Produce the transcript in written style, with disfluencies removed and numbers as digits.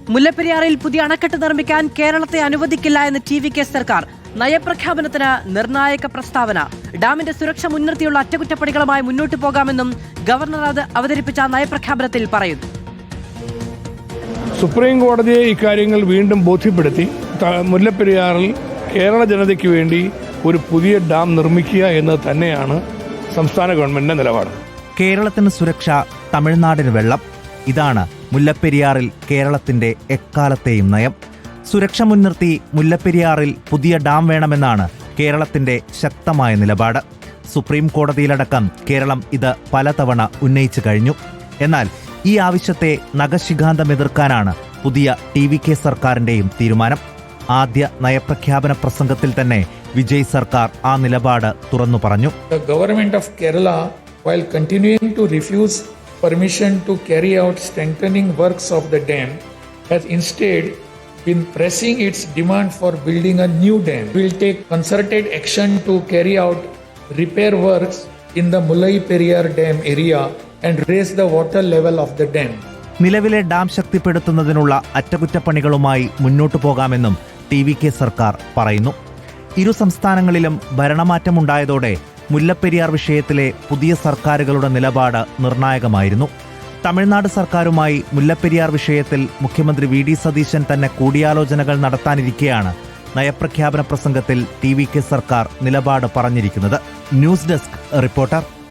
മുല്ലപ്പെരിയാറിൽ പുതിയ അണക്കെട്ട് നിർമ്മിക്കാൻ കേരളത്തെ അനുവദിക്കില്ല എന്ന് ടി.വി.കെ. സർക്കാർ. നയപ്രഖ്യാപനത്തിന് നിർണായക പ്രസ്താവന. ഡാമിന്റെ സുരക്ഷ മുൻനിർത്തിയുള്ള അറ്റകുറ്റപ്പണികളുമായി മുന്നോട്ടു പോകാമെന്നും ഗവർണർ അവതരിപ്പിച്ച നയപ്രഖ്യാപനത്തിൽ പറയുന്നു. സുപ്രീം കോടതിയെ ഇക്കാര്യങ്ങൾ വീണ്ടും ബോധ്യപ്പെടുത്തി മുല്ലപ്പെരിയാറിൽ കേരള ജനതയ്ക്ക് വേണ്ടി ഒരു പുതിയ ഡാം നിർമ്മിക്കുക എന്ന് തന്നെയാണ് സംസ്ഥാന ഗവൺമെന്റിന്റെ നിലപാട്. കേരളത്തിന് സുരക്ഷ, തമിഴ്നാടിന് വെള്ളം. ഇതാണ് മുല്ലപ്പെരിയാറിൽ കേരളത്തിന്റെ എക്കാലത്തെയും നയം. സുരക്ഷ മുൻനിർത്തി മുല്ലപ്പെരിയാറിൽ പുതിയ ഡാം വേണമെന്നാണ് കേരളത്തിന്റെ ശക്തമായ നിലപാട്. സുപ്രീം കോടതിയിലടക്കം കേരളം ഇത് പലതവണ ഉന്നയിച്ചു കഴിഞ്ഞു. എന്നാൽ ഈ ആവശ്യത്തെ നഖശിഖാന്തം എതിർക്കാനാണ് പുതിയ ടി.വി.കെ. സർക്കാരിന്റെയും തീരുമാനം. ആദ്യ നയപ്രഖ്യാപന പ്രസംഗത്തിൽ തന്നെ വിജയ് സർക്കാർ ആ നിലപാട് തുറന്നു പറഞ്ഞു. The government of Kerala, while continuing to refuse permission to carry out strengthening works of the dam, has instead been pressing its demand for building a new dam. We will take concerted action to carry out repair works in the Mullai Periyar Dam area and raise the water level of the dam. നിലവിലെ dam ശക്തിപ്പെടുത്തുന്നതിനുള്ള അറ്റകുറ്റപ്പണികളുമായി മുന്നോട്ടു പോകാമെന്നും ടി.വി.കെ. സർക്കാർ പറയുന്നു. ഇരു സംസ്ഥാനങ്ങളിലും ഭരണമാറ്റമുണ്ടായതോടെ മുല്ലപ്പെരിയാർ വിഷയത്തിലെ പുതിയ സർക്കാരുകളുടെ നിലപാട് നിർണായകമായിരുന്നു. തമിഴ്നാട് സർക്കാരുമായി മുല്ലപ്പെരിയാർ വിഷയത്തിൽ മുഖ്യമന്ത്രി വി.ഡി. സതീശൻ തന്നെ കൂടിയാലോചനകൾ നടത്താനിരിക്കെയാണ് നയപ്രഖ്യാപന പ്രസംഗത്തിൽ ടി.വി.കെ. സർക്കാർ നിലപാട് പറഞ്ഞിരിക്കുന്നത്. News desk reporter.